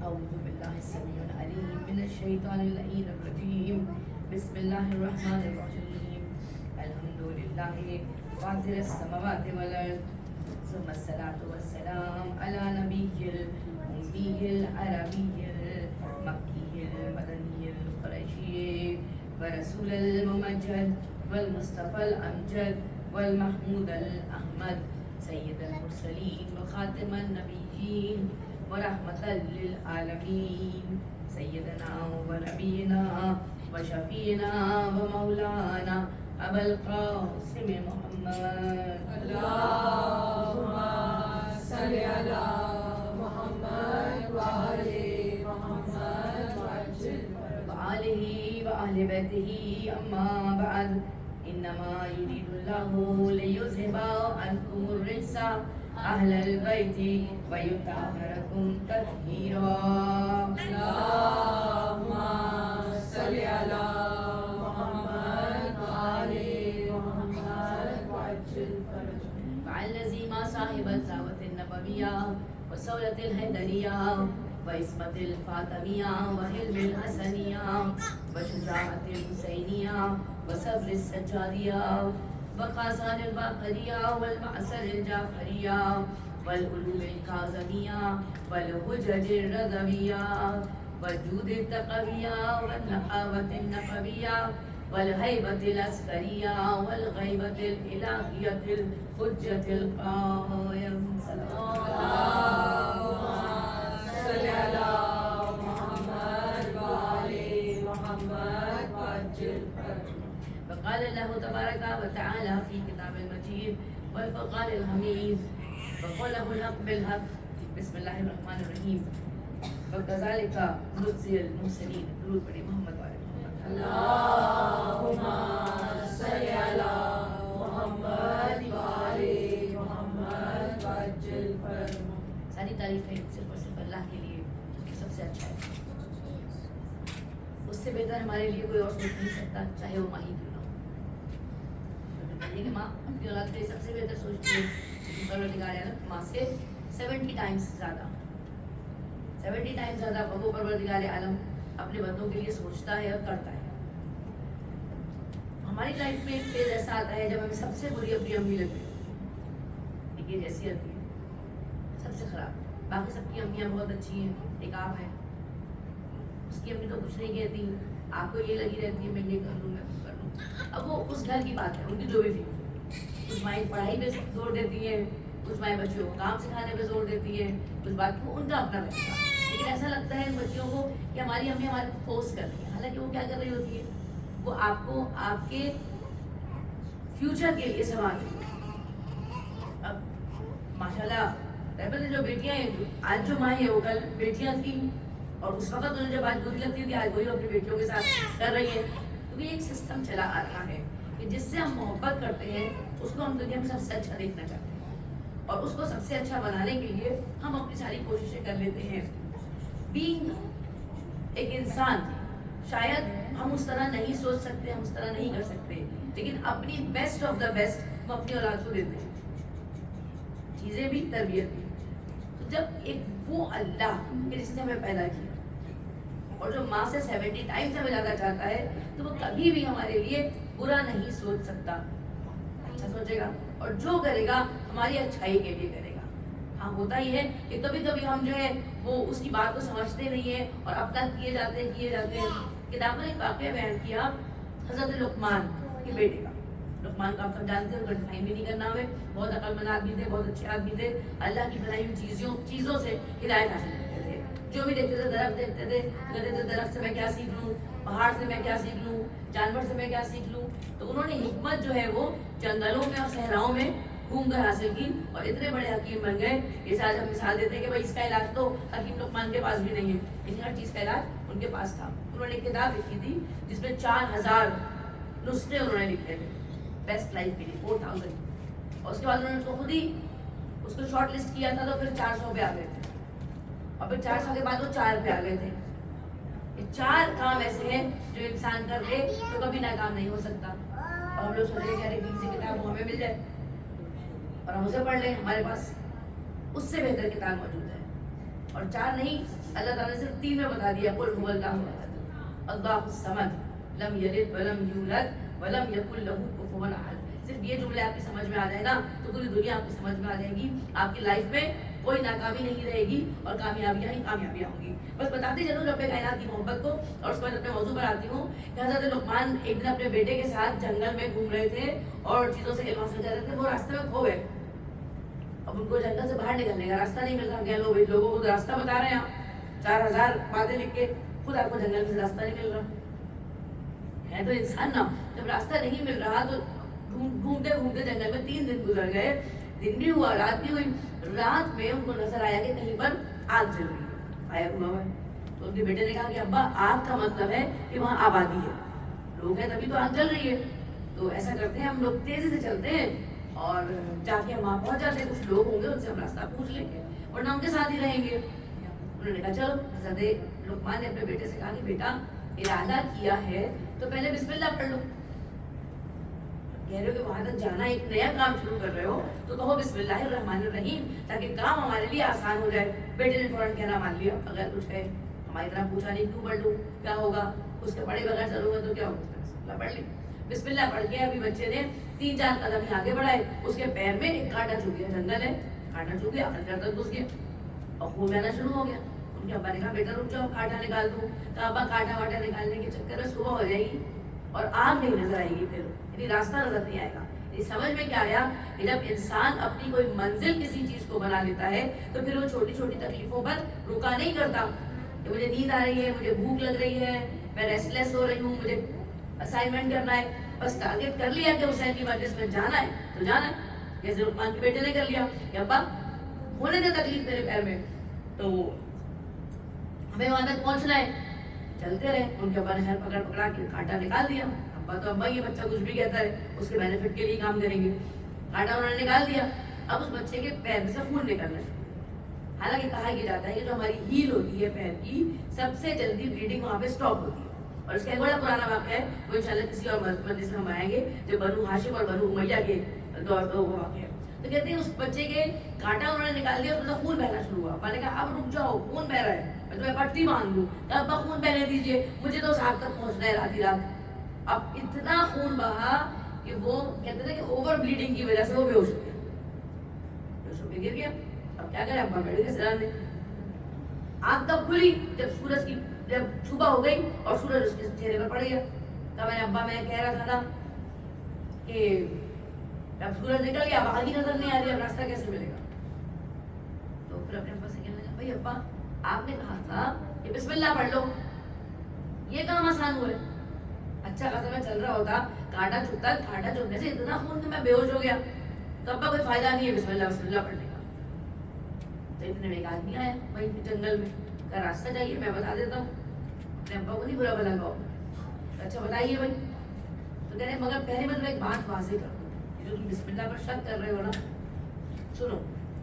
أعوذ بالله السميع العليم من الشيطان اللعين الرجيم. بسم الله الرحمن الرحيم. الحمد لله فاطر السماوات والأرض ثم الصلاة والسلام على نبي الأمي العربي المكي المدني القرشي ورسول الممجد والمصطفى الأمجد والمحمود الأحمد سيد المرسلين وخاتم النبيين ورحمة للعالمين سيدنا ونبينا وشفينا ومولانا أبا القاسم محمد. اللهم صل على محمد وآل محمد وآله وأهل بيته. أما بعد إنما يريد الله ليذهب عنكم الرجس أهل البيت ويطهركم تطهيرا. اللهم صل على محمد وآل محمد وعجل فرجه. فالذي ما صاحب الدعوة النبوية وسولة الهيدرية وإسمة الفاطمية وحلم الحسنية وشجاعة الحسينية وصبر السجادية وقاسان الباقرية والمعسر الجعفرية والعلوم الكاظمية والحجج الرضوية والجود التقوية والنقاوة النقوية والهيبة العسكرية والغيبة الإلهية الحجة القائم. اللهم صل على محمد وآل محمد وعجل فرجه. وقال الله تبارك وتعالى في كتاب المجيد والفرقان الحميد وقوله الحق بالحق. بسم الله الرحمن الرحيم. وكذلك نجزي المحسنين. درود پڑھیں محمد وعلى محمد. اللهم صل على محمد وآل محمد وعجل فرجه. ساری تعریفیں صرف اور صرف اللہ کے لیے جو سب سے اچھا ہے. اس سے بہتر ہمارے لیے کوئی اور سوچ نہیں سکتا چاہے وہ ماں ہی کیوں نہ ہو. ماں اپنی اولاد کے سب سے بہتر سوچتی ہے. پروردگار عالم ماں سے 70 ٹائمز زیادہ وہ پروردگار عالم اپنے بندوں کے لیے سوچتا ہے اور کرتا ہے. ہماری لائف میں ایک فیز ایسا آتا ہے جب ہمیں سب سے بری اپنی امی لگتی ہے. ایک یہ جیسی آتی ہے سب سے خراب. باقی سب کی امیاں بہت اچھی ہیں. ایک آپ ہے اس کی امی تو کچھ نہیں کہتی, آپ کو یہ لگی رہتی ہے میں یہ کر لوں میں وہ کر لوں. اب وہ اس گھر کی بات ہے, ان کی جو بھی فکر. کچھ مائیں پڑھائی پہ زور دیتی ہیں, کچھ مائیں بچوں کو کام سکھانے پہ زور دیتی ہیں, کچھ بات کو ان کا اپنا طریقہ. لیکن ایسا لگتا ہے ان بچوں کو کہ ہماری امی ہمارے کو فورس کر رہی ہیں, حالانکہ وہ کیا کر رہی ہوتی ہے, وہ آپ کو آپ کے فیوچر کے لیے سنوار رہی ہے. اب ماشاء اللہ جو بیٹیاں ہیں, آج جو مائیں ہیں وہ کل بیٹیاں تھیں, اور اس وقت انہیں جب آج بری لگتی تھی آج وہی اپنی بیٹیوں کے ساتھ کر رہی ہے. کیونکہ ایک سسٹم چلا آ رہا ہے کہ جس سے ہم محبت کرتے ہیں اس کو ہم دنیا میں سب سے اچھا دیکھنا چاہتے ہیں, اور اس کو سب سے اچھا بنانے کے لیے ہم اپنی ساری کوششیں کر لیتے ہیں. بینگ ایک انسان شاید ہم اس طرح نہیں سوچ سکتے, ہم اس طرح نہیں کر سکتے, لیکن اپنی بیسٹ آف دا بیسٹ ہم اپنی اولاد کو دیتے ہیں, چیزیں بھی تربیت بھی. تو جب ایک وہ اللہ کہ جس نے ہمیں پیدا کیا اور جو ماں سے 70 ٹائمز ہمیں زیادہ چاہتا ہے, تو وہ کبھی بھی ہمارے لیے برا نہیں سوچ سکتا, اچھا سوچے گا, اور جو کرے گا ہماری اچھائی کے لیے کرے گا. ہاں ہوتا ہی ہے کہ کبھی کبھی ہم جو ہے وہ اس کی بات کو سمجھتے نہیں ہیں اور اب تک کیے جاتے ہیں. کتاب نے ایک واقعہ بیان کیا حضرت لقمان کے بیٹے کا. لقمان کو آپ سب جانتے ہیں, ان کا ڈیفائن بھی نہیں کرنا ہمیں, بہت عقل مند آدمی تھے, بہت اچھے آدمی تھے, اللہ کی بنائی ہوئی چیزوں سے ہدایت حاصل کرتے تھے. جو بھی دیکھتے تھے درخت دیکھتے تھے, کہتے تھے درخت سے میں کیا سیکھ لوں, پہاڑ سے میں کیا سیکھ لوں, جانور سے میں کیا سیکھ لوں. تو انہوں نے حکمت جو ہے وہ جنگلوں میں اور صحراؤں میں گھوم کر حاصل کی, اور اتنے بڑے حکیم بن گئے. جیسے آج ہم مثال دیتے ہیں کہ بھائی اس کا علاج تو حکیم لقمان کے پاس بھی نہیں ہے, لیکن ہر چیز کا علاج ان کے پاس تھا. انہوں نے ایک کتاب لکھی تھی جس میں 4000 نسخے انہوں نے لکھے تھے بیسٹ لائف کے لیے, 4000. اور اس کے بعد انہوں نے اس کو خود ہی اس کو شارٹ لسٹ کیا تھا, تو پھر 400 پہ آ گئے تھے, اور پھر 400 کے بعد وہ 4 پہ آ گئے تھے. یہ 4 کام ایسے ہیں جو انسان کر لے تو کبھی ناکام نہیں ہو سکتا. اور ہم لوگ سوچے کہ ارے کسی کتاب وہ ہمیں مل جائے اور ہم اسے پڑھ لیں, ہمارے پاس اس سے بہتر کتاب موجود ہے. اور 4 نہیں، اللہ تعالیٰ نے صرف 3 میں بتا دیا، قل هو اللہ احد اللہ الصمد لم یلد ولم یولد ولم یکن لہ کفوا احد۔ صرف یہ جملے آپ کی سمجھ میں آ جائے گا تو پوری دنیا آپ کی سمجھ میں آ جائے گی، آپ کی لائف میں کوئی ناکامی نہیں رہے گی اور کامیابیاں ہی کامیابیاں ہوں گی۔ بس بتاتے چلوں رب کائنات کی محبت کو، اور اس کے بعد اپنے موضوع پر آتی ہوں کہ حضرت لقمان ایک دن اپنے بیٹے کے ساتھ جنگل میں گھوم رہے تھے اور چیزوں سے علم حاصل کر رہے تھے، وہ راستے میں کھو گئے۔ اب ان کو جنگل سے باہر نکلنے کا راستہ نہیں مل رہا، کہ لوگوں کو راستہ بتا رہے ہیں 4000 باتیں لکھ کے، خود آپ کو جنگل سے راستہ نہیں مل رہا ہے تو انسان نا، جب راستہ نہیں مل رہا تو گھومتے گھومتے جنگل میں 3 دن گزر گئے، دن بھی ہوا رات بھی ہوئی۔ رات میں ان کو نظر آیا کہ کہیں پر آگ جل رہی ہے، فائر ہوا ہے۔ تو ان کے بیٹے نے کہا کہ ابا آگ کا مطلب ہے کہ وہاں آبادی ہے، لوگ ہیں تبھی تو آگ جل رہی ہے، تو ایسا کرتے ہیں ہم لوگ تیزی سے چلتے ہیں اور جا کے ہم وہاں پہنچ جاتے ہیں، کچھ لوگ ہوں گے ان سے ہم راستہ پوچھ لیں گے ورنہ ان کے ساتھ ہی رہیں گے۔ انہوں نے کہا چلو۔ حضرت لقمان نے اپنے بیٹے سے کہا کہ بیٹا ارادہ کیا ہے تو پہلے بسم اللہ پڑھ لو، کہہ رہے ہو کہ وہاں تک جانا، ایک نیا کام شروع کر رہے ہو تو کہو بسم اللہ الرحمن الرحیم تاکہ کام ہمارے لیے آسان ہو جائے۔ بیٹے نے فوراً کہنا مان لیا، اگر کچھ ہے ہماری طرح پوچھا نہیں کیوں پڑھ لوں، کیا ہوگا، اس کے پڑھے بغیر چلوں گا تو کیا ہوگا، بسم اللہ پڑھ لی۔ بسم اللہ پڑھ کے ابھی بچے نے 3-4 قدم ہی آگے بڑھائے، اس کے پیر میں ایک کانٹا چبھ گیا، جنگل ہے کانٹا چبھ گیا، اندر تک گھس گیا اور خون بہنا شروع ہو گیا۔ ان کے ابا نے کہا بیٹا رک جاؤ کانٹا نکال دوں، کہا ابا کانٹا واٹا نکالنے کے چکر میں صبح ہو جائے گی اور آگ نہیں نظر آئے گی، پھر یعنی راستہ نظر نہیں آئے گا۔ سمجھ میں کیا آیا کہ جب انسان اپنی کوئی منزل کسی چیز کو بنا لیتا ہے تو پھر وہ چھوٹی چھوٹی تکلیفوں پر رکا نہیں کرتا کہ مجھے نیند آ رہی ہے، مجھے بھوک لگ رہی ہے، میں ریسٹ لیس ہو رہی ہوں، مجھے اسائنمنٹ کرنا ہے، بس ٹارگیٹ کر لیا کہ حسین کی مجلس میں جانا ہے تو جانا ہے، جیسے لقمان کے بیٹے نے کر لیا کہ ابا ہونے دے تکلیف میرے پیر میں تو ہمیں وہاں تک پہنچنا ہے، چلتے رہے۔ ان کے ابا نے خیر پکڑا کے کانٹا نکال دیا۔ تو ابا یہ بچہ کچھ بھی کہتا ہے اس کے بینیفٹ کے لیے کام کریں گے، کانٹا انہوں نے نکال دیا۔ اب اس بچے کے پیر میں سے خون نکلنا ہے، حالانکہ کہا یہ جاتا ہے کہ جو ہماری ہیل ہوتی ہے پیر کی سب سے جلدی بلیڈنگ وہاں پہ اسٹاپ ہوتی ہے، اور اس کا ایک بڑا پرانا واقعہ ہے، وہ انشاءاللہ کسی اور مجلس میں ہم آئیں گے، جو بنو ہاشم اور بنو امیہ کے دور کا وہ واقعہ ہے۔ تو کہتے ہیں اس بچے کے کانٹا انہوں نے نکال دیا، اس میں خون بہنا شروع ہوا۔ ابا نے کہا اب رک جاؤ، خون بہ رہا ہے، میں تمہیں پٹی باندھ دوں، ابا خون بہنے دیجیے، مجھے تو صاحب تک پہنچنا ہے رات ہی رات۔ اب اتنا خون بہا کہ وہ کہتے تھے کہ اوور بلیڈنگ کی وجہ سے وہ بے ہوش ہو گیا، بے ہوش ہو کے گر گیا۔ اب کیا کرے، ابا بیٹھ گئے سرانے۔ آنکھ تب کھلی جب صبح ہو گئی اور سورج اس کے چہرے پر پڑ گیا۔ تب میں نے ابا میں کہہ رہا تھا نا کہ اب سورج نکل گیا، اب آگے نظر نہیں آ رہی، اب راستہ کیسے ملے گا؟ تو پھر اپنے ابا سے کہنے لگا بھائی ابا آپ نے کہا تھا کہ بسم اللہ پڑھ لو، یہ کام آسان ہوا ہے؟ اچھا خاصا میں چل رہا ہوتا، کانٹا چبھتا، کانٹا چبھنے سے اتنا خون کہ میں بے ہوش ہو گیا، تو ابا کوئی فائدہ نہیں ہے بسم اللہ پڑھنے کا۔ تو اتنے میں ایک آدمی آیا وہیں جنگل میں، کا راستہ چاہیے میں بتا دیتا ہوں، اپنے ابا کو نہیں برا بھلا کہو، اچھا بتائیے بھائی۔ تو کہہ رہے مگر پہلے میں تمہیں ایک بات واضح کر دوں، جو تم بسم اللہ پر شک کر رہے ہو نا، سنو،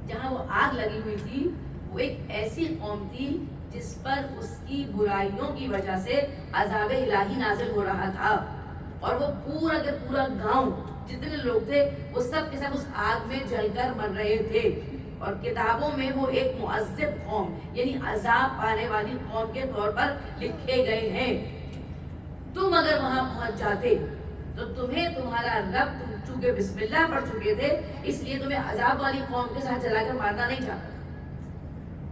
جہاں وہ آگ لگی ہوئی تھی وہ ایک ایسی قوم تھی جس پر اس کی برائیوں کی وجہ سے عذاب الہی نازل ہو رہا تھا، اور وہ پورا کے پورا گاؤں جتنے لوگ تھے وہ سب کے سب اس آگ میں جل کر مر رہے تھے، اور کتابوں میں وہ ایک معذب قوم یعنی عذاب پانے والی قوم کے طور پر لکھے گئے ہیں۔ تم اگر وہاں پہنچ جاتے تو تمہیں تمہارا رب، تم چونکہ بسم اللہ پڑھ چکے تھے اس لیے تمہیں عذاب والی قوم کے ساتھ جلا کر مارنا نہیں چاہتا،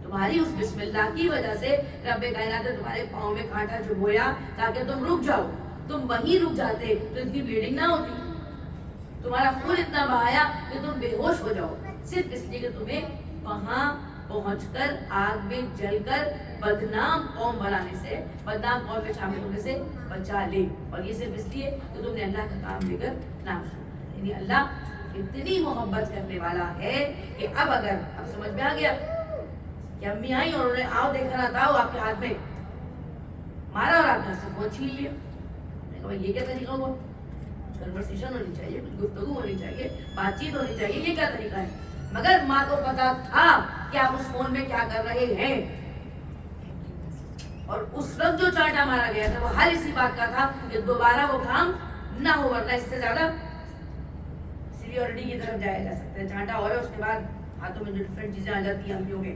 تمہاری اس بسم اللہ کی وجہ سے رب کائنات نے تمہارے پاؤں میں کانٹا چبھویا تاکہ تم رک جاؤ، تم وہیں رک جاتے تو اتنی بلیڈنگ نہ ہوتی، تمہارا خون اتنا بہایا کہ تم بے ہوش ہو جاؤ، صرف اس لیے کہ تمہیں وہاں پہنچ کر آگ میں جل کر بدنام قوم بنانے سے، بدنام قوم میں شامل ہونے سے بچا لے، اور یہ صرف اس لیے کہ تم نے اللہ کا کام لے کر نام سنا، یعنی اللہ اتنی محبت کرنے والا ہے کہ اب اگر اب سمجھ میں آ گیا کہ امی آئی اور انہوں نے آؤ دیکھا نہ تھا آپ کے ہاتھ میں مارا اور آپ نے سے فون چھین لیا، میں کہا یہ کیا طریقہ ہوا؟ کنورسیشن ہونی چاہیے، کچھ گفتگو ہونی چاہیے، بات چیت ہونی چاہیے، یہ کیا طریقہ ہے؟ مگر ماں کو پتا تھا کہ آپ اس فون میں کیا کر رہے ہیں، اور اس وقت جو چانٹا مارا گیا تھا وہ ہر اسی بات کا تھا کہ دوبارہ وہ کام نہ ہو، ورنہ اس سے زیادہ سیریورٹی کی طرف جایا جا سکتا ہے۔ چانٹا اور اس کے بعد ہاتھوں میں جو ڈفرینٹ چیزیں آ جاتی ہیں امیوں کے،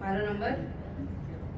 12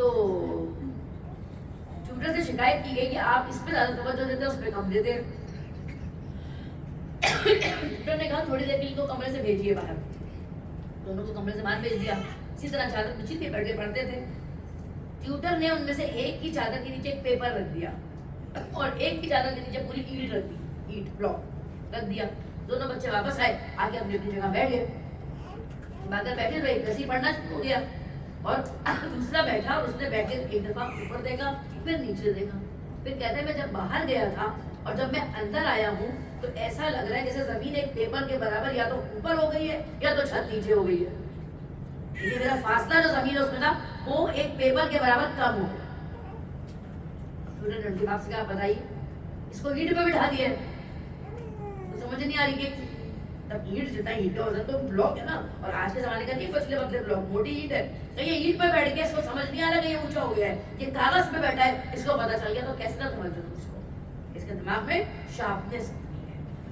تو ٹیوٹر سے شکایت کی گئی کہ آپ اس پہ زیادہ توجہ دیتے ہیں، اس پہ کم دیتے ہیں۔ ٹیوٹر نے کہا تھوڑی دیر کے لیے کو کمرے سے بھیجیے باہر، دونوں کو کمرے سے باہر بھیج دیا۔ اسی طرح چادر بچھی تھی، بیٹھ کے پڑھتے تھے۔ ٹیوٹر نے ان میں سے ایک کی چادر کے نیچے ایک پیپر رکھ دیا اور ایک کی چادر کے نیچے پوری اینٹ رکھ دی، اینٹ بلاک رکھ دیا۔ دونوں بچے واپس آئے، آ کے اپنی اپنی جگہ بیٹھ گئے، باہر بیٹھے رہے، کسی پڑھنا شروع ہو گیا اور دوسرا بیٹھا اور اس نے بیٹھ کے ایک دفعہ اوپر دیکھا پھر نیچے دیکھا، پھر کہتے ہیں میں جب باہر گیا تھا اور جب میں اندر آیا ہوں تو ایسا لگ رہا ہے جیسے زمین ایک پیپر کے برابر یا تو اوپر ہو گئی ہے یا تو چھت نیچے ہو گئی ہے، یہ میرا فاصلہ جو زمین ہے اس میں تھا وہ ایک پیپر کے برابر کم ہو گیا۔ اسٹوڈنٹ آپ سے کیا بتائیے، اس کو اینٹ پہ بٹھا دیا تو سمجھ نہیں آ رہی کہ تب اینٹ جتنا اینٹ کا وزن تو بلاک ہے نا، اور آج کے زمانے کا نہیں پچھلے وقت بلاک موٹی اینٹ ہے، تو یہ اینٹ پہ بیٹھ کے اس کو سمجھ نہیں آ رہا کہ یہ اونچا ہو گیا ہے، یہ کاغذ پہ بیٹھا ہے، اس کو پتہ چل گیا تو کیسے نہ سمجھو اس کو، اس کے دماغ میں شارپنیس ہے۔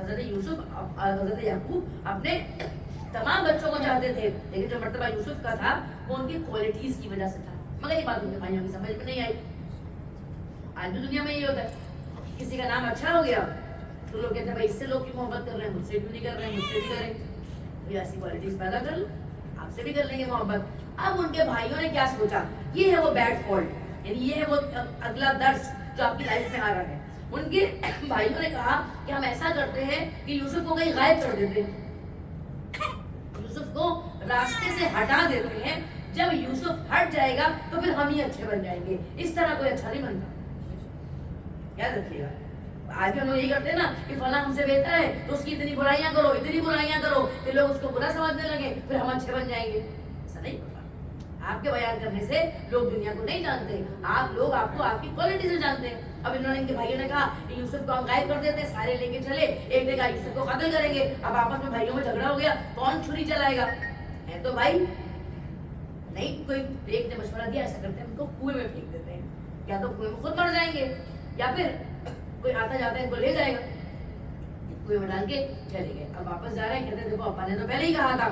حضرت یوسف حضرت یعقوب اپنے تمام بچوں کو چاہتے تھے، لیکن جو مرتبہ یوسف کا تھا وہ ان کی کوالٹیز کی وجہ سے تھا، مگر یہ بات ان کے بھائیوں کی سمجھ میں نہیں آئی۔ آج بھی دنیا میں یہ ہوتا ہے، کسی کا نام اچھا ہو گیا تو لوگ کہتے ہیں بھائی اس سے لوگ کی محبت کر رہے ہیں، مجھ سے کیوں نہیں کر رہے ہیں، مجھ سے بھی کریں، کوئی ایسی کوالٹیز پیدا کر لو، آپ سے بھی کر لیں گے محبت۔ اب ان کے بھائیوں نے کیا سوچا، یہ ہے وہ بیڈ فالٹ، یعنی یہ ہے وہ اگلا درس جو آپ کی لائف میں آ رہا ہے۔ ان کے بھائیوں نے کہا کہ ہم ایسا کرتے ہیں کہ یوسف کو کہیں غائب کر دیتے ہیں، یوسف کو راستے سے ہٹا دیتے ہیں، جب یوسف ہٹ جائے گا تو پھر ہم ہی اچھے بن جائیں گے، اس طرح کوئی اچھا نہیں بنتا۔ یاد رکھیے گا، آج بھی ہم لوگ یہی کرتے ہیں نا کہ فلاں ہم سے بہتر ہے تو اس کی اتنی برائیاں کرو، اتنی برائیاں کرو کہ لوگ اس کو برا سمجھنے لگے، پھر ہم اچھے بن جائیں گے۔ ایسا نہیں ہوتا، آپ کے بیان کرنے سے لوگ دنیا کو نہیں جانتے، آپ لوگ آپ کو آپ کی کوالٹی سے جانتے ہیں۔ اب انہوں نے ان کے بھائیوں نے کہا کہ یوسف کو ہم غائب کر دیتے ہیں، سارے لے کے چلے، ایک نے کہا یوسف کو قتل کریں گے، اب آپس میں بھائیوں میں جھگڑا ہو گیا، کون چھری چلائے گا، ہے تو بھائی نہیں، کوئی ایک نے مشورہ دیا ایسا کرتے ہیں ان کو کنویں میں پھینک دیتے ہیں، یا تو کنویں میں خود مر جائیں گے یا پھر کوئی آتا جاتا ہے ان کو لے جائے گا، کنویں میں ڈال کے چلے گئے۔ اب واپس جا رہے ہیں، کہتے ہیں دیکھو ابا نے تو پہلے ہی کہا تھا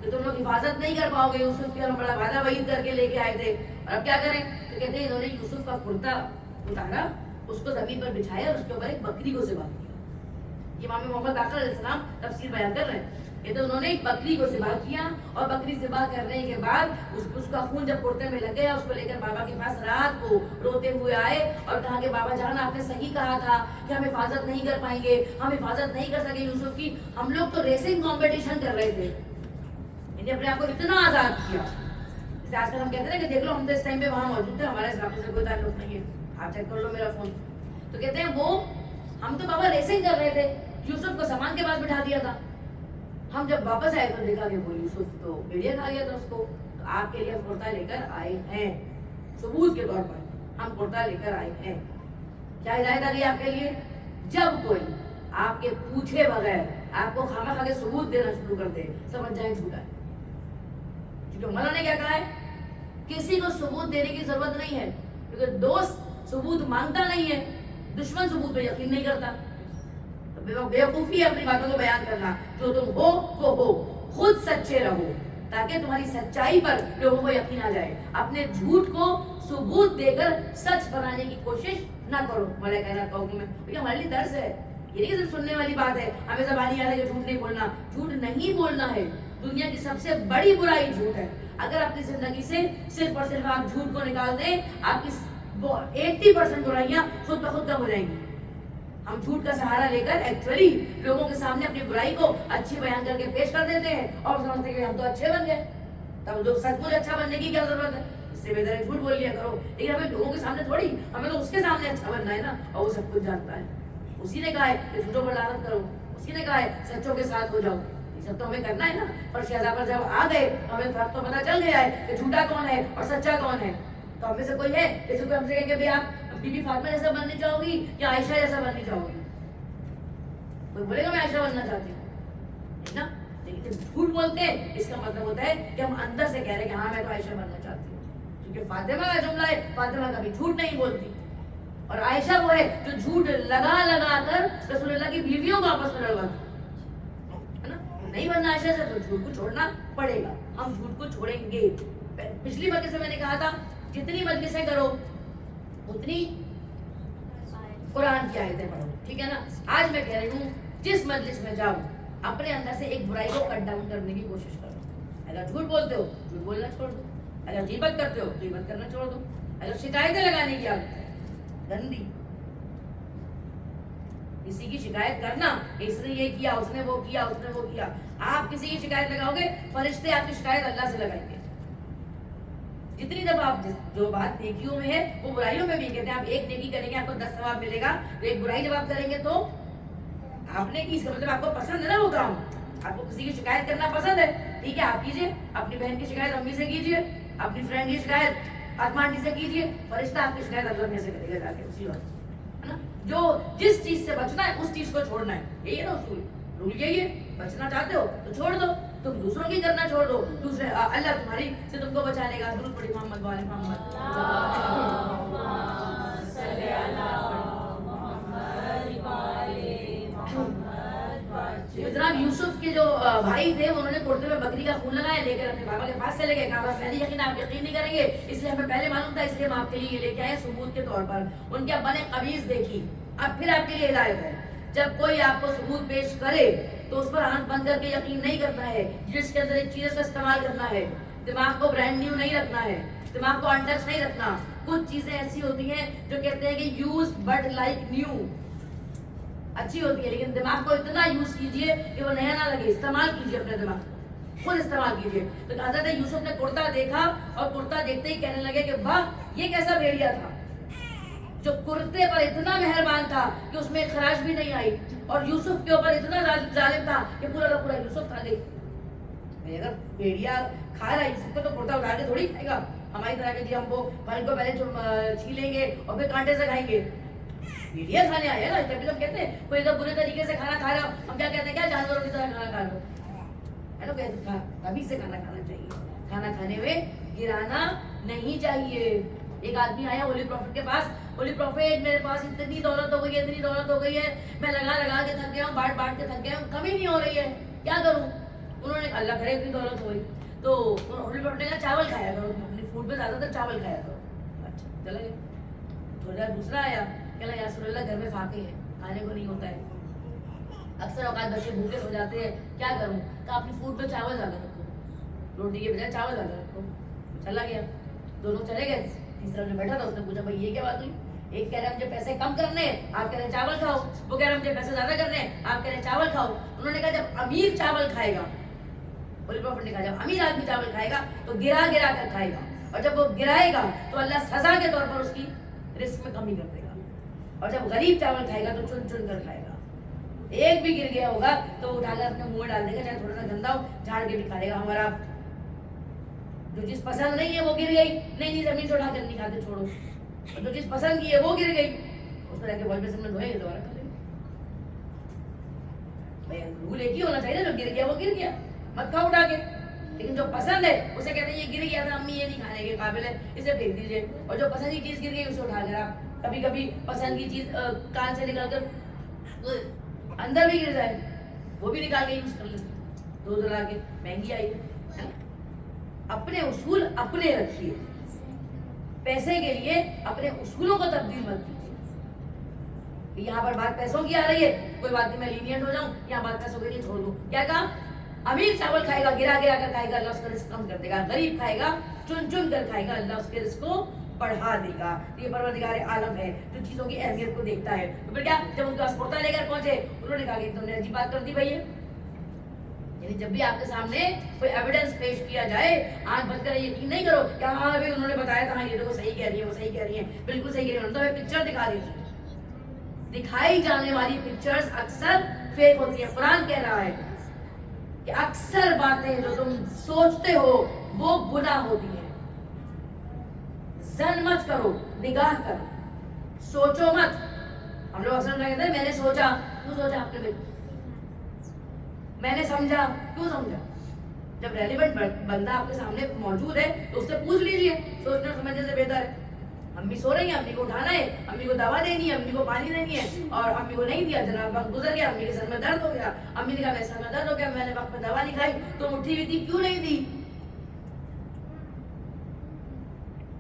کہ تم لوگ حفاظت نہیں کر پاؤ گے یوسف کی، ہم بڑا وعدہ وعید کر کے لے کے آئے تھے، اور اب کیا کریں؟ تو کہتے ہیں انہوں نے یوسف کا کرتا اتارا، اس کو زمین پر بچھایا اور اس کے اوپر ایک بکری کو ذبح کیا۔ امام محمد باقر علیہ السلام تفسیر بیان کر رہے ہیں کہ تو انہوں نے ایک بکری کو ذبح کیا، اور بکری ذبح کرنے کے بعد اس کا خون جب کرتے میں لگ گیا، اس کو لے کر بابا کے پاس رات کو روتے ہوئے آئے اور کہا کہ بابا جان آپ نے صحیح کہا تھا کہ ہم حفاظت نہیں کر پائیں گے، ہم حفاظت نہیں کر سکے یوسف کی، ہم لوگ تو ریسنگ کمپٹیشن کر رہے تھے، انہیں اپنے آپ کو اتنا آزاد کیا۔ جیسے آج کل ہم کہتے ہیں کہ دیکھ لو ہم تو اس ٹائم پہ وہاں موجود تھے، ہمارے اس واقعے سے کوئی تعلق نہیں ہے، آپ چیک کر لو میرا فون، تو کہتے ہیں وہ ہم تو بابا ریسنگ کر رہے تھے، یوسف کو سامان کے پاس بٹھا دیا تھا، ہم جب واپس آئے تو دیکھا کہ وہ یوسف تو بھیڑیا کھا گیا تھا اس کو، تو آپ کے لیے ہم کرتا لے کر آئے ہیں، ثبوت کے طور پر ہم کرتا لے کر آئے ہیں۔ کیا ہدایت آ گئی آپ کے لیے؟ جب کوئی آپ کے پوچھے بغیر آپ کو خامہ خواہ کے ثبوت دینا شروع کر دے، سمجھ جائیں جھوٹا ہے، کیونکہ عمر نے کیا کہا ہے، کسی کو ثبوت دینے کی ضرورت نہیں ہے، کیونکہ دوست ثبوت مانگتا نہیں ہے، دشمن ثبوت پہ یقین نہیں کرتا۔ بیوقوفی ہے اپنی باتوں کو بیان کرنا، جو تم ہو وہ ہو، خود سچے رہو تاکہ تمہاری سچائی پر لوگوں کو یقین آ جائے، اپنے جھوٹ کو ثبوت دے کر سچ بنانے کی کوشش نہ کرو۔ بڑے کہنا کہوں میں یہ ہمارے لیے درس ہے، یہ نہیں صرف سننے والی بات ہے، ہمیں زبانی یاد ہے کہ جھوٹ نہیں بولنا، جھوٹ نہیں بولنا ہے، دنیا کی سب سے بڑی برائی جھوٹ ہے۔ اگر اپنی زندگی سے صرف اور صرف آپ جھوٹ کو نکال دیں، آپ کی 80% برائیاں خود بخود کم ہو جائیں گی۔ ہم جھوٹ کا سہارا لے کر ایکچولی لوگوں کے سامنے اپنی برائی کو اچھی بیان کر کے پیش کر دیتے ہیں اور سمجھتے ہیں کہ ہم تو اچھے بن گئے، تب جو سچ مچ اچھا بننے کی کیا ضرورت ہے، اس سے بہتر ہے جھوٹ بول لیا کرو، لیکن ہمیں لوگوں کے سامنے تھوڑی، ہمیں تو اس کے سامنے اچھا بننا ہے نا، اور وہ سب کچھ جانتا ہے، اسی نے کہا ہے کہ جھوٹوں پر لعنت کرو، اسی نے کہا ہے سچوں کے ساتھ ہو جاؤ، یہ سب تو ہمیں کرنا ہے نا۔ پر شہزاد پر جب آ گئے ہمیں فرق تو پتہ چل گیا ہے کہ جھوٹا کون ہے اور سچا کون ہے، تو ہم میں سے کوئی ہے جیسے کوئی ہم سے کہے کہ بھائی آپ بی بی فاطمہ جیسا بننی چاہو گی یا عائشہ جیسا بننی چاہو گی، کوئی بولے گا میں عائشہ بننا چاہتی ہوں نا، لیکن جب جھوٹ بولتے ہیں اس کا مطلب ہوتا ہے کہ ہم اندر سے کہہ رہے ہیں کہ ہاں میں تو عائشہ بننا چاہتی ہوں، کیونکہ فاطمہ کا جملہ ہے، فاطمہ کبھی جھوٹ نہیں بولتی، اور عائشہ وہ ہے جو جھوٹ لگا لگا کر رسول اللہ کی بیویوں کو آپس میں لڑواتی ہے نا۔ نہیں بننا عائشہ سے تو جھوٹ کو چھوڑنا پڑے گا، ہم جھوٹ کو چھوڑیں گے۔ پچھلی بار سے میں نے کہا تھا جتنی مجلسیں کرو اتنی قرآن کی آیتیں پڑھو، ٹھیک ہے نا. آج میں کہہ رہی ہوں جس مجلس میں جاؤ اپنے اندر سے ایک برائی کو کٹ ڈاؤن کرنے کی کوشش کرو. اگر جھوٹ بولتے ہو جھوٹ بولنا چھوڑ دو، اگر غیبت کرتے ہو غیبت کرنا چھوڑ دو، اگر شکایتیں لگانے کی عادت ہے گندی، کسی کی شکایت کرنا اس نے یہ کیا، اس نے وہ کیا، اس نے وہ کیا. آپ کسی کی شکایت لگاؤ گے فرشتے آپ کی شکایت اللہ سے لگائیں گے. جتنی دفعہ آپ جو بات نیکیوں میں ہے وہ برائیوں میں بھی کہتے ہیں. آپ ایک نیکی کریں گے آپ کو 10 ثواب ملے گا، تو ایک برائی جب آپ کریں گے تو آپ نے کی، اس کا مطلب آپ کو پسند ہے نا وہ کام. آپ کو کسی کی شکایت کرنا پسند ہے، ٹھیک ہے آپ کیجئے. اپنی بہن کی شکایت امی سے کیجئے، اپنی فرینڈ کی شکایت آتما آنٹی سے کیجئے. فرشتہ آپ کی شکایت اللہ میں سے کرے گا جا کے اسی وقت، ہے نا. جو جس چیز سے بچنا ہے اس چیز کو چھوڑنا ہے، یہی ہے نا اصول. رول یہی ہے، بچنا چاہتے ہو تو چھوڑ دو، تم دوسروں کی کرنا چھوڑ دو، دوسرے اللہ تمہاری سے تم کو بچا لے گا. درود پڑھی محمد والے محمد. جناب یوسف کے جو بھائی تھے انہوں نے کرتے میں بکری کا خون لگایا، لے کر اپنے بابا کے پاس چلے گئے. کہا پہلے یقین آپ یقین نہیں کریں گے، اس لیے ہمیں پہلے معلوم تھا، اس لیے ہم آپ کے لیے یہ لے کے آئے ثبوت کے طور پر. ان کے ابا نے قمیض دیکھی. اب پھر آپ کے لیے ہدایت ہے، جب کوئی آپ کو ثبوت پیش کرے تو اس پر آنکھ بند کر کے یقین نہیں کرنا ہے. جس کے اندر ایک چیز کا استعمال کرنا ہے، دماغ کو برانڈ نیو نہیں رکھنا ہے، دماغ کو انٹچ نہیں رکھنا. کچھ چیزیں ایسی ہوتی ہیں جو کہتے ہیں کہ یوز بٹ لائک نیو، اچھی ہوتی ہے لیکن دماغ کو اتنا یوز کیجئے کہ وہ نیا نہ لگے. استعمال کیجئے اپنے دماغ کو، خود استعمال کیجئے. تو حضرت یوسف نے کرتا دیکھا اور کرتا دیکھتے ہی کہنے لگے کہ واہ یہ کیسا بھیڑیا تھا جو کرتے پر اتنا مہربان تھا کہ اس میں ایک خراش بھی نہیں آئی، اور یوسف کے اوپر اتنا ظالم تھا کہ پورا کا پورا یوسف کھا گئی. اگر بھیڑیا کھا رہا ہے یوسف کو تو کرتا اٹھا کے تھوڑی کھائے گا ہماری طرح کے. جی ہم کو پھل کو پہلے چھیلیں گے اور پھر کانٹے سے کھائیں گے. بھیڑیا کھانے آئے نا، تبھی ہم کہتے ہیں کوئی اگر برے طریقے سے کھانا کھا رہا ہو ہم کیا کہتے ہیں، کیا جانوروں کی طرح کھانا کھا رہا ہو، ہے نا. کہتے ابھی سے کھانا کھانا چاہیے، کھانا کھانے میں گرانا نہیں چاہیے. ایک آدمی آیا ہولی پروفٹ کے پاس، ہولی پروفٹ میرے پاس اتنی دولت ہو گئی ہے، اتنی دولت ہو گئی ہے، میں لگا لگا کے تھک گیا ہوں، بانٹ بانٹ کے تھک گیا ہوں، کمی نہیں ہو رہی ہے، کیا کروں. انہوں نے اللہ کرے اتنی دولت ہو گئی. تو ہولی پروفٹ نے کہا چاول کھایا کرو، اپنی فوڈ پہ زیادہ تر چاول کھایا کرو. اچھا چلا گیا. تھوڑی دیر دوسرا آیا، کہنا یا رسول اللہ گھر میں فاقے ہیں، کھانے کو نہیں ہوتا ہے، اکثر اوقات بچے بھوکے ہو جاتے ہیں، کیا کروں. کہا اپنی فوڈ پہ چاول زیادہ رکھو، روٹی کے بجائے چاول زیادہ رکھو. چلا گیا. دونوں چلے گئے. تیسرا جو بیٹھا تھا اس نے پوچھا بھائی یہ کیا بات ہوئی، ایک کہہ رہا ہے مجھے پیسے کم کرنے ہیں، آپ کہہ رہے ہیں چاول کھاؤ، وہ کہہ رہا ہے مجھے پیسے زیادہ کرنے ہیں، آپ کہہ رہے ہیں چاول کھاؤ. انہوں نے کہا جب امیر چاول کھائے گا، ہولی پروفٹ نے کہا جب امیر آدمی چاول کھائے گا تو گرا گرا کر کھائے گا، اور جب وہ گرائے گا تو اللہ سزا کے طور پر اس کی رزق میں کمی کر دے گا. اور جب غریب چاول کھائے گا تو چن چن کر کھائے گا. ایک بھی گر گیا ہوگا تو وہ اٹھا کر اپنے منہ میں ڈال دے گا، چاہے تھوڑا سا گندا ہو جھاڑ کے بھی کھائے گا. ہمارا جو چیز پسند نہیں ہے وہ گر گئی، نہیں زمین سے اٹھا کر نہیں کھاتے، چھوڑو. اور جو چیز پسند کی ہے وہ گر گئی، اس پر جا کے واش بیسن میں دھوئیں گے دوبارہ کھا لیں گے. رول ایک ہی ہونا چاہیے، جو گر گیا وہ گر گیا، مت کھاؤ اٹھا کے. لیکن جو پسند ہے اسے کہتے ہیں یہ گر گیا تھا امی یہ نہیں کھانے کے قابل ہے، اسے پھینک دیجیے. اور جو پسند کی چیز گر گئی اسے اٹھا کر آپ کبھی کبھی پسند کی چیز کان سے نکال کر اندر بھی گر جائے وہ بھی نکال کے یوز کر لیں، دو لا کے. مہنگی آئی ہے. اپنے اصول اپنے رکھیے، پیسے کے لیے اپنے اصولوں کو تبدیل مت کیجیے. یہاں پر بات پیسوں کی آ رہی ہے، کوئی بات نہیں میں لینینٹ ہو جاؤں، یہاں بات پیسوں کے لیے چھوڑ دوں. کیا کہا، امیر چاول کھائے گا گرا گرا کر کھائے گا، اللہ اس کا رزق کم کر دے گا. غریب کھائے گا چن چن کر کھائے گا، اللہ اس کے رزق کو بڑھا دے گا. یہ پروردگار عالم ہے جو چیزوں کی اہمیت کو دیکھتا ہے. تو پھر کیا، جب ان کے پاس کرتا لے کر پہنچے انہوں نے کہا کہ تم نے عجیب بات کر دی بھائی. یعنی جب بھی آپ کے سامنے کوئی ایویڈنس پیش کیا جائے آنکھ بند کر یقین نہیں کرو کہ ہاں ابھی انہوں نے بتایا تھا، یہ دیکھو صحیح کہہ رہی ہے، وہ صحیح کہہ رہی ہیں، بالکل صحیح کہہ رہی ہیں. انہوں نے پکچر دکھا دی تھی. دکھائی جانے والی پکچرز اکثر فیک ہوتی ہیں. قرآن کہہ رہا ہے کہ اکثر باتیں جو تم سوچتے ہو وہ گناہ ہوتی ہیں. زن مت کرو، نگاہ کرو، سوچو مت. ہم لوگ اکثر کہتے ہیں میں نے سوچا، کیوں سوچا آپ نے، میں نے سمجھا، کیوں سمجھا. جب ریلیونٹ بندہ آپ کے سامنے موجود ہے تو اس سے پوچھ لیجئے. سوچنا سمجھنے سے بہتر ہے. امی سو رہی ہیں، امی کو اٹھانا ہے، امی کو دوا دینی ہے، امی کو پانی دینی ہے، اور امی کو نہیں دیا، جناب وقت گزر گیا، امی کے سر میں درد ہو گیا، امی نے کہا میرے سر میں درد ہو گیا، میں نے وقت پہ دوا نہیں کھائی، تم اٹھی ہوئی تھی کیوں نہیں دی.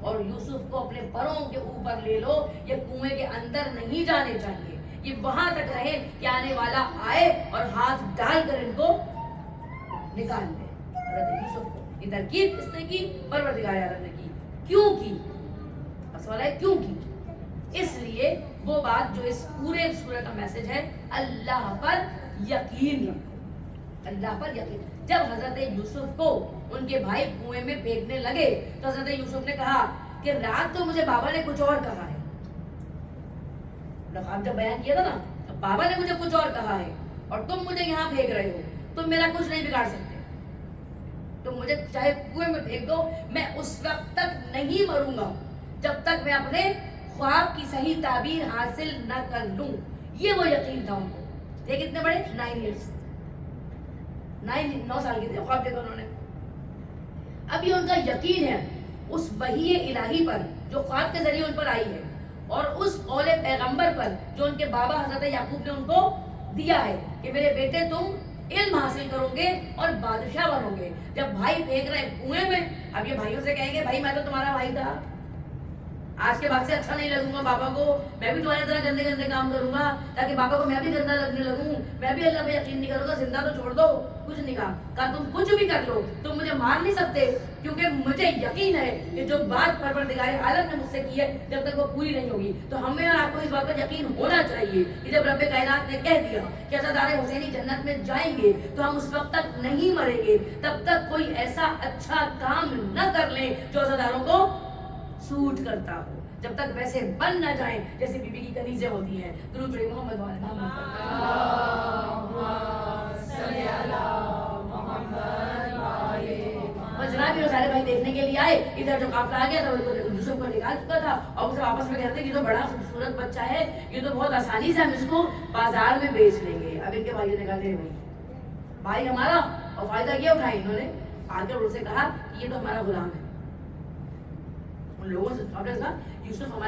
اور یوسف کو اپنے پروں کے اوپر لے لو، یہ کنویں کے اندر نہیں جانے چاہیے، یہ وہاں تک رہے کہ آنے والا آئے اور ہاتھ ڈال کر ان کو نکال لے۔ حضرت یوسف کو یہ ترکیب کس نے کی؟ پروردگار عالم نے کی۔ کیوں کی؟ سوال ہے کیوں کی؟ اس لیے وہ بات جو اس پورے سورہ کا میسج ہے، اللہ پر یقین رکھو، اللہ پر یقین۔ جب حضرت یوسف کو ان کے بھائی کنویں میں پھینکنے لگے تو حضرت یوسف نے کہا کہ رات تو مجھے بابا نے کچھ اور کہا ہے، خواب جب بیان کیا تھا نا، بابا نے مجھے کچھ اور کہا ہے اور تم مجھے یہاں پھینک رہے ہو، تم میرا کچھ نہیں بگاڑ سکتے، تم مجھے چاہے کنویں میں پھینک دو، میں اس وقت تک نہیں مروں گا جب تک میں اپنے خواب کی صحیح تعبیر حاصل نہ کر لوں۔ یہ وہ یقین تھا ان کو۔ تھے کتنے بڑے؟ 9 سال کے تھے، خواب دیکھا انہوں نے۔ اب یہ ان کا یقین ہے اس وحی الہی پر جو خواب کے ذریعے ان پر آئی ہے، اور اس قول پیغمبر پر جو ان کے بابا حضرت یعقوب نے ان کو دیا ہے کہ میرے بیٹے تم علم حاصل کرو گے اور بادشاہ بنو گے۔ جب بھائی پھینک رہے کنویں میں، اب یہ بھائیوں سے کہیں گے بھائی میں تو تمہارا بھائی تھا، آج کے بعد سے اچھا نہیں لگوں گا بابا کو، میں بھی تمہاری طرح گندے گندے کام کروں گا تاکہ بابا کو میں بھی گندا لگنے لگوں، میں بھی اللہ پہ یقین نہیں کروں گا، زندہ تو چھوڑ دو۔ کچھ نہیں کہا تم کچھ بھی کر لو، تم مجھے مار نہیں سکتے، کیونکہ مجھے یقین ہے کہ جو بات پروردگار عالم نے مجھ سے کی ہے جب تک وہ پوری نہیں ہوگی۔ تو ہمیں اور آپ کو اس بات پر یقین ہونا چاہیے کہ جب رب کائنات نے کہہ دیا کہ عزادار حسینی جنت میں جائیں گے تو ہم اس وقت تک نہیں مریں گے تب تک کوئی ایسا اچھا کام نہ کر لیں جو عزاداروں کو سوٹ کرتا ہو، جب تک ویسے بن نہ جائیں جیسے بی بی کی کنیزیں ہوتی ہیں۔ درود پڑھیں محمد وعلی محمد۔ جناب یہ سارے بھائی دیکھنے کے لیے آئے، ادھر جو قافلہ آ گیا تھا وہ یوسف کو نکال چکا تھا اور اسے واپس میں کہتے ہیں کہ یہ تو بڑا خوبصورت بچہ ہے، یہ تو بہت آسانی سے ہم اس کو بازار میں بیچ لیں گے۔ اب ان کے بھائیوں نے کہا نہیں بھائی ہمارا، اور فائدہ کیا اٹھایا انہوں نے؟ آ کر ان سے کہا کہ یہ تو ہمارا غلام ہے۔ ان لوگوں سے یوسف ہمارا